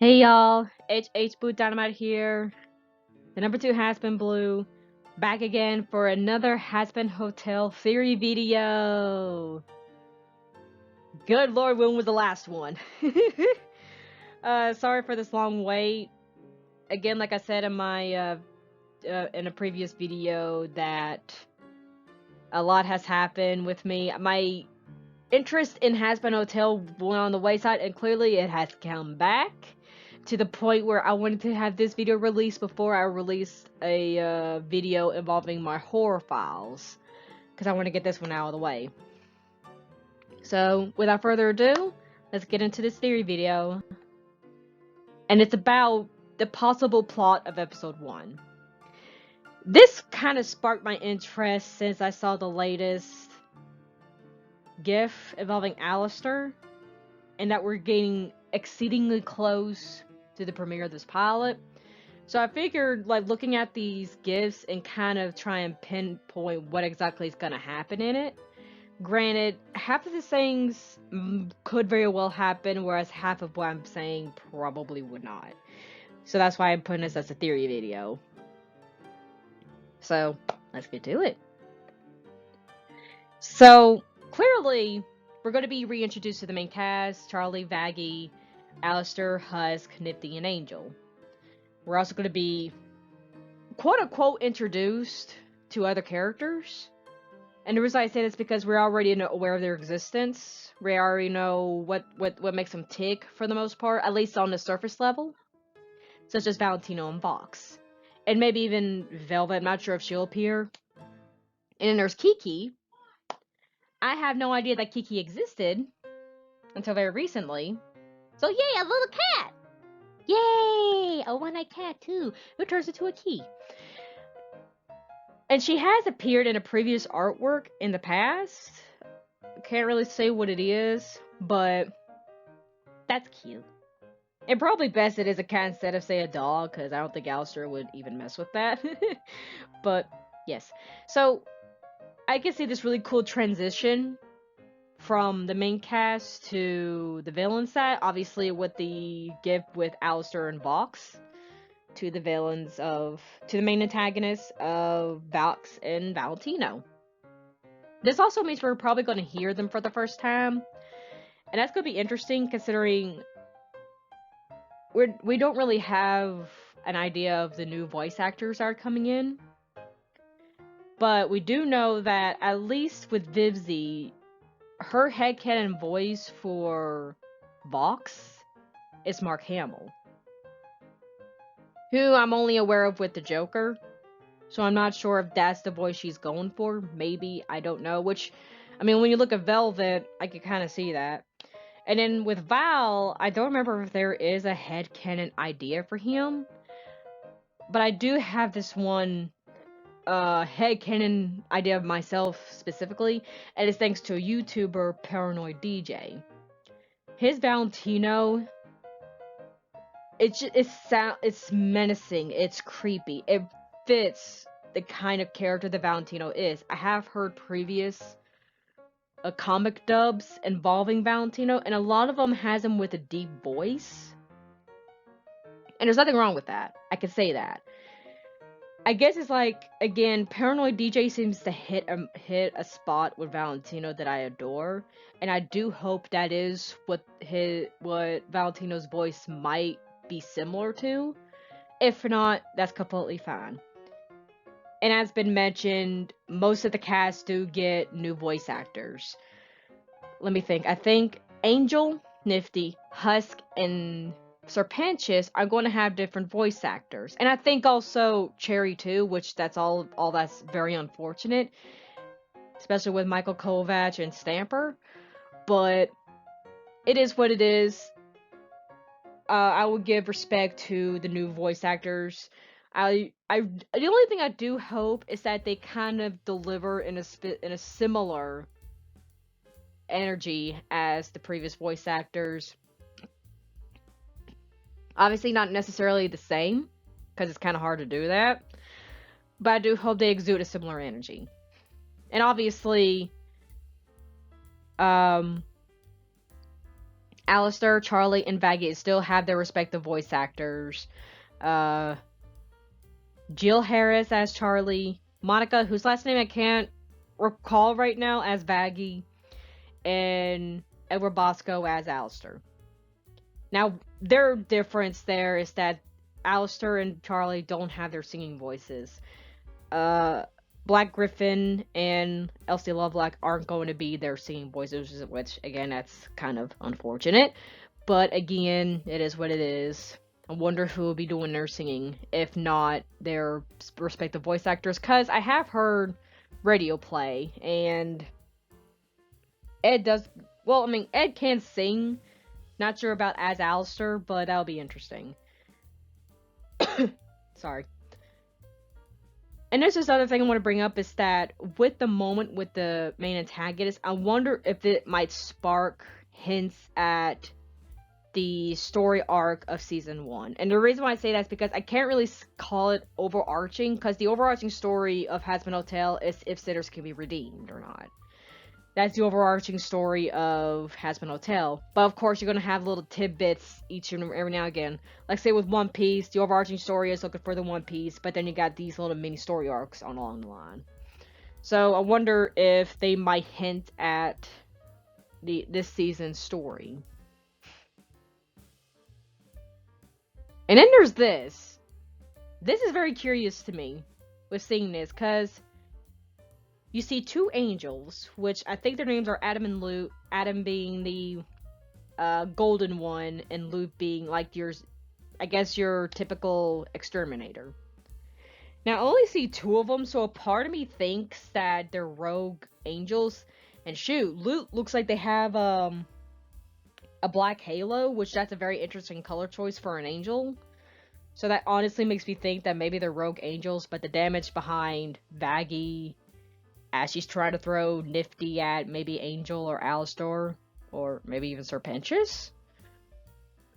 Hey y'all, HH-BlueDynamite here. The number 2 Hazbin Blue, back again for another Hazbin Hotel theory video. Good lord, when was the last one? Sorry for this long wait. Again, like I said in my in a previous video, that a lot has happened with me. My interest in Hazbin Hotel went on the wayside, and clearly it has come back to the point where I wanted to have this video released before I released a video involving my horror files, because I want to get this one out of the way. So, without further ado, let's get into this theory video. And it's about the possible plot of episode 1. This kind of sparked my interest since I saw the latest GIF involving Alistair, and that we're getting exceedingly close to the premiere of this pilot. So I figured, like, looking at these GIFs and kind of try and pinpoint what exactly is going to happen in it. Granted, half of the things could very well happen, whereas half of what I'm saying probably would not. So that's why I'm putting this as a theory video. So, let's get to it. So, clearly, we're going to be reintroduced to the main cast: Charlie, Vaggie, Alistair, Husk, Nifty, and Angel. We're also going to be, quote-unquote, introduced to other characters. And the reason I say this is because we're already aware of their existence. We already know what makes them tick, for the most part, at least on the surface level. Such as Valentino and Vox. And maybe even Velvet. I'm not sure if she'll appear. And then there's Kiki. I have no idea that Kiki existed until very recently. So yay, a little cat! Yay! A one-eyed cat, too, who turns into a key. And she has appeared in a previous artwork in the past. Can't really say what it is, but that's cute. And probably best it is a cat instead of, say, a dog, because I don't think Alistair would even mess with that. But, yes. So, I can see this really cool transition from the main cast to the villain set. Obviously, with the gift with Alistair and Vox. To the main antagonists of Vox and Valentino. This also means we're probably going to hear them for the first time. And that's going to be interesting, considering we don't really have an idea of the new voice actors that are coming in. But we do know that, at least with Vivzy, her headcanon voice for Vox is Mark Hamill, who I'm only aware of with the Joker. So I'm not sure if that's the voice she's going for. Maybe, I don't know. Which, I mean, when you look at Velvet, I can kind of see that. And then with Val, I don't remember if there is a headcanon idea for him. But I do have this one headcanon idea of myself specifically. And it's thanks to a YouTuber, Paranoid DJ. His Valentino, it's menacing, it's creepy, it fits the kind of character that Valentino is. I have heard previous comic dubs involving Valentino, and a lot of them has him with a deep voice. And there's nothing wrong with that. I can say that. I guess it's like, again, Paranoid DJ seems to hit a spot with Valentino that I adore, and I do hope that is what Valentino's voice might be similar to. If not, that's completely fine. And as been mentioned, most of the cast do get new voice actors. Let me think. I think Angel, Nifty, Husk, and Serpentius are going to have different voice actors. And I think also Cherry too, which that's all that's very unfortunate. Especially with Michael Kovac and Stamper. But it is what it is. I would give respect to the new voice actors. The only thing I do hope is that they kind of deliver in a similar energy as the previous voice actors. Obviously, not necessarily the same, because it's kind of hard to do that. But I do hope they exude a similar energy. And obviously, Alistair, Charlie, and Vaggie still have their respective voice actors. Uh, Jill Harris as Charlie, Monica, whose last name I can't recall right now, as Vaggie, and Edward Bosco as Alistair. Now, their difference there is that Alistair and Charlie don't have their singing voices. Uh, Black Griffin and Elsie Lovelock aren't going to be their singing voices, which, again, that's kind of unfortunate. But again, it is what it is. I wonder who will be doing their singing, if not their respective voice actors, because I have heard radio play, and Ed does, well, I mean, Ed can sing, not sure about as Alistair, but that'll be interesting. Sorry. And there's this other thing I want to bring up is that with the moment with the main antagonist, I wonder if it might spark hints at the story arc of season 1. And the reason why I say that is because I can't really call it overarching, because the overarching story of Hazbin Hotel is if sitters can be redeemed or not. That's the overarching story of Hazbin Hotel. But of course, you're going to have little tidbits each and every now and again. Like, say, with One Piece, the overarching story is looking for the One Piece, but then you got these little mini story arcs on along the line. So I wonder if they might hint at this season's story. And then there's this. This is very curious to me with seeing this, because you see two angels, which I think their names are Adam and Luke. Adam being the golden one, and Luke being like I guess your typical exterminator. Now I only see two of them, so a part of me thinks that they're rogue angels. And shoot, Luke looks like they have a black halo, which that's a very interesting color choice for an angel. So that honestly makes me think that maybe they're rogue angels, but the damage behind Vaggie as she's trying to throw Nifty at maybe Angel or Alistar, or maybe even Serpentious.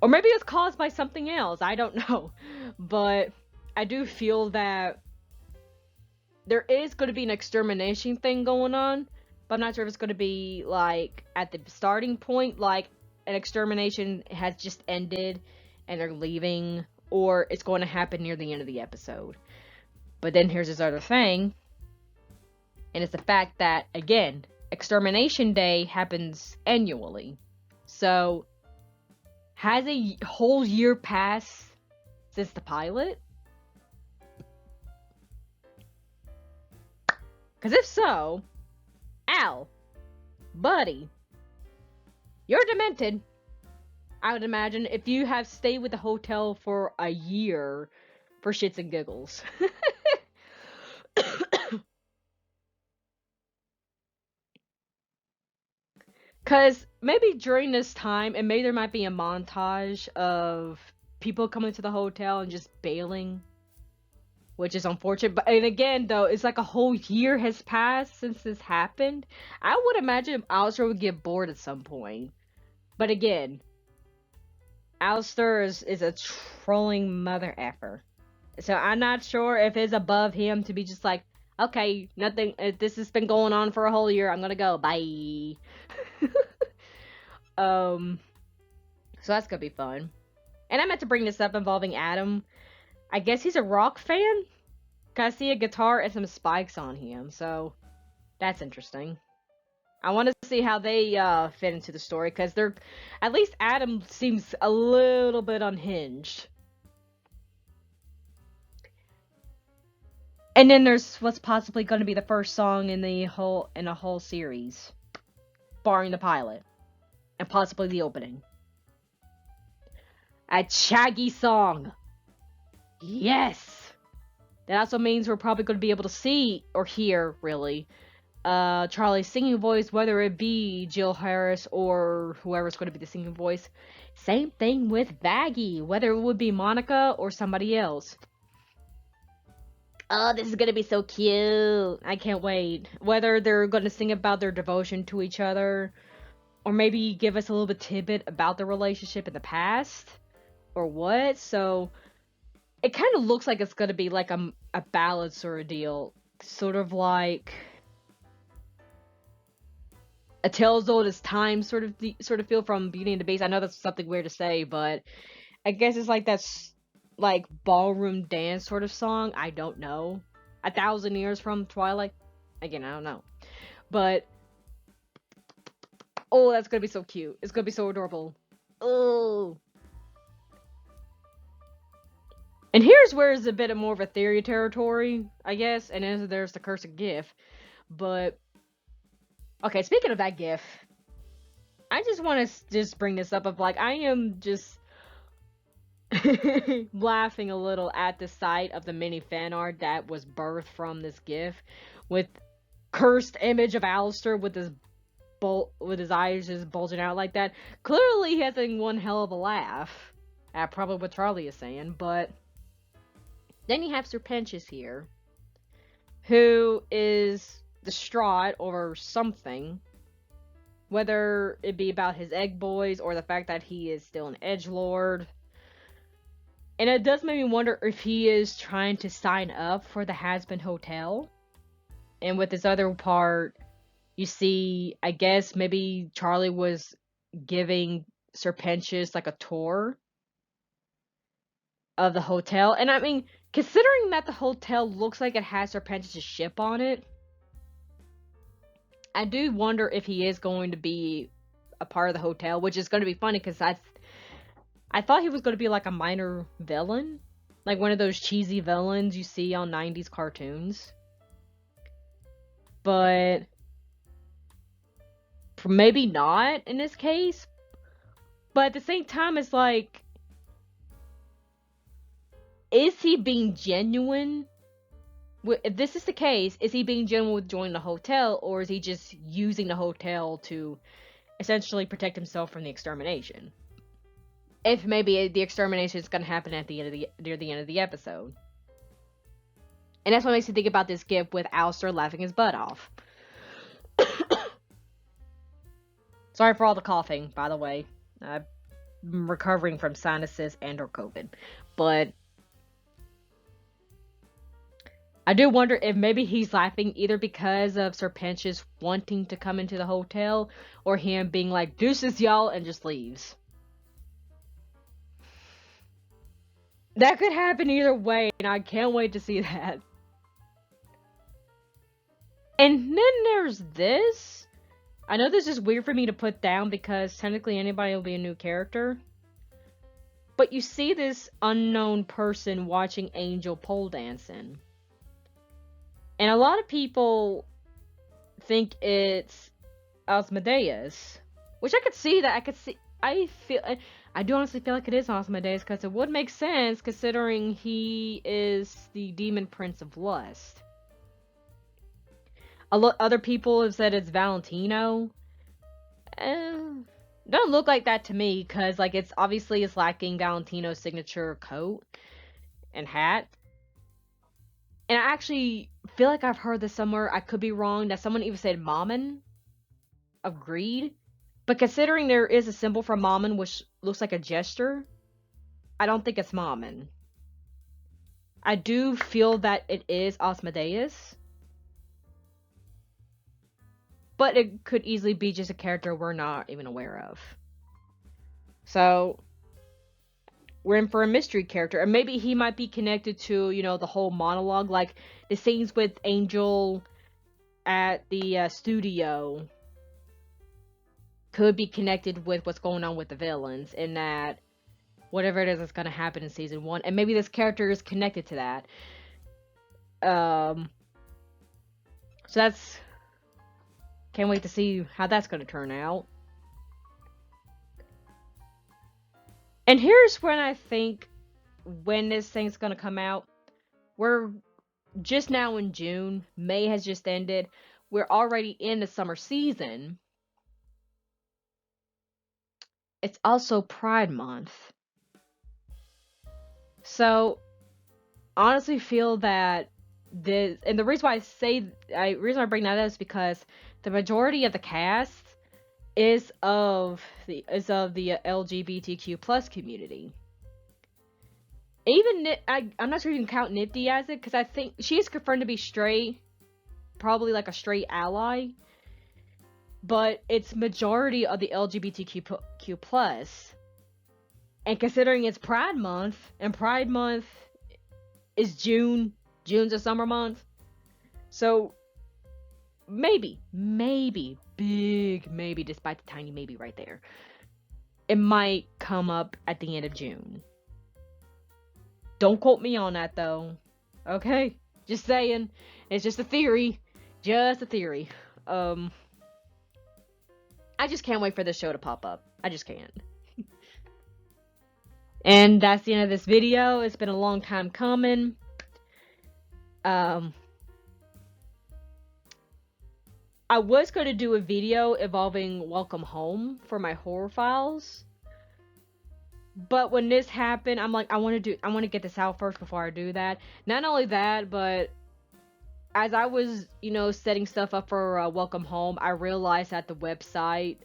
Or maybe it's caused by something else, I don't know. But I do feel that there is going to be an extermination thing going on, but I'm not sure if it's going to be, like, at the starting point, like, an extermination has just ended and they're leaving, or it's going to happen near the end of the episode. But then here's this other thing. And it's the fact that, again, Extermination Day happens annually. So, has a whole year passed since the pilot? Because if so, Al, buddy, you're demented. I would imagine if you have stayed with the hotel for a year for shits and giggles. Because maybe during this time, and maybe there might be a montage of people coming to the hotel and just bailing, which is unfortunate. But and again, though, it's like a whole year has passed since this happened. I would imagine Alistair would get bored at some point. But again, Alistair is a trolling mother effer. So I'm not sure if it's above him to be just like, okay, nothing, this has been going on for a whole year, I'm gonna go, bye. So that's gonna be fun. And I meant to bring this up involving Adam. I guess he's a rock fan? Cause I see a guitar and some spikes on him, so that's interesting. I want to see how they fit into the story, because they're, at least Adam seems a little bit unhinged. And then there's what's possibly going to be the first song in the whole series, barring the pilot, and possibly the opening. A Shaggy song. Yes. That also means we're probably going to be able to see or hear, really, Charlie's singing voice, whether it be Jill Harris or whoever's going to be the singing voice. Same thing with Vaggie, whether it would be Monica or somebody else. Oh, this is going to be so cute. I can't wait. Whether they're going to sing about their devotion to each other, or maybe give us a little bit tidbit about the relationship in the past, or what. So, it kind of looks like it's going to be like a ballad sort of deal. Sort of like a tale as old as time sort of feel from Beauty and the Beast. I know that's something weird to say, but I guess it's like that's like ballroom dance sort of song. I don't know. 1,000 years from Twilight. Again, I don't know. But oh, that's gonna be so cute. It's gonna be so adorable. Oh. And here's where it's a bit of more of a theory territory, I guess. And then there's the cursed GIF. But okay, speaking of that GIF, I just want to just bring this up of like I am just laughing a little at the sight of the mini fan art that was birthed from this GIF, with cursed image of Alistair with his eyes just bulging out like that. Clearly, he having one hell of a laugh at probably what Charlie is saying, but then you have Serpentius here, who is distraught over something, whether it be about his egg boys or the fact that he is still an edgelord. And it does make me wonder if he is trying to sign up for the Hazbin Hotel. And with this other part, you see, I guess maybe Charlie was giving Serpentius like a tour of the hotel. And I mean, considering that the hotel looks like it has Serpentius' ship on it, I do wonder if he is going to be a part of the hotel, which is going to be funny because I thought he was going to be like a minor villain, like one of those cheesy villains you see on 90s cartoons. But maybe not in this case. But at the same time, it's like, is he being genuine? If this is the case, is he being genuine with joining the hotel, or is he just using the hotel to essentially protect himself from the extermination? If maybe the extermination is going to happen at the end of near the end of the episode. And that's what makes me think about this GIF with Alistair laughing his butt off. Sorry for all the coughing, by the way. I'm recovering from sinuses and or COVID. But I do wonder if maybe he's laughing either because of Serpentius wanting to come into the hotel, or him being like, deuces y'all, and just leaves. That could happen either way, and I can't wait to see that. And then there's this. I know this is weird for me to put down because technically anybody will be a new character. But you see this unknown person watching Angel pole dancing. And a lot of people think it's Asmodeus. Which I could see that. I do honestly feel like it is Asmodeus, because it would make sense considering he is the demon prince of lust. Other people have said it's Valentino. Don't look like that to me, because like it's lacking Valentino's signature coat and hat. And I actually feel like I've heard this somewhere. I could be wrong. That someone even said Mammon of greed. But considering there is a symbol for Mammon, which looks like a gesture, I don't think it's Mammon. I do feel that it is Asmodeus. But it could easily be just a character we're not even aware of. So, we're in for a mystery character. And maybe he might be connected to, the whole monologue. Like, the scenes with Angel at the studio could be connected with what's going on with the villains, in that whatever it is that's going to happen in season 1, and maybe this character is connected to that. So that's, can't wait to see how that's going to turn out. And here's when I think when this thing's going to come out. We're just now in June. May has just ended. We're already in the summer season. It's also Pride Month. So, honestly feel that this, and the reason why I bring that up is because the majority of the cast is of the LGBTQ plus community. Even I'm not sure you can count Nifty as it, because I think she is confirmed to be straight, probably like a straight ally. but it's majority of the LGBTQ plus. And considering it's Pride Month, and Pride Month is June, June's a summer month, so maybe, big maybe, despite the tiny maybe right there, it might come up at the end of June. Don't quote me on that though. Okay? Just saying. It's just a theory. Just a theory. I just can't wait for this show to pop up. I just can't. And that's the end of this video. It's been a long time coming. I was going to do a video involving Welcome Home for my horror files. But when this happened, I'm like, I want to get this out first before I do that. Not only that, but as I was, setting stuff up for Welcome Home, I realized that the website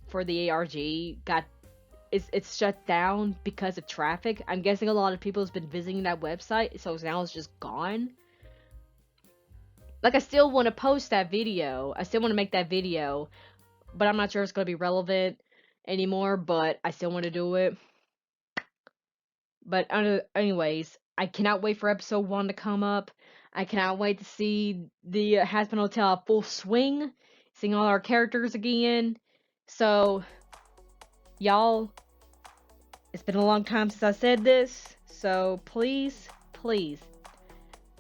for the ARG it's shut down because of traffic. I'm guessing a lot of people has been visiting that website, so now it's just gone. Like, I still want to post that video. I still want to make that video, but I'm not sure it's going to be relevant anymore, but I still want to do it. But anyways, I cannot wait for episode 1 to come up. I cannot wait to see the Hazbin Hotel full swing, seeing all our characters again. So, y'all, it's been a long time since I said this, so please,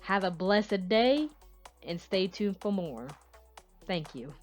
have a blessed day, and stay tuned for more. Thank you.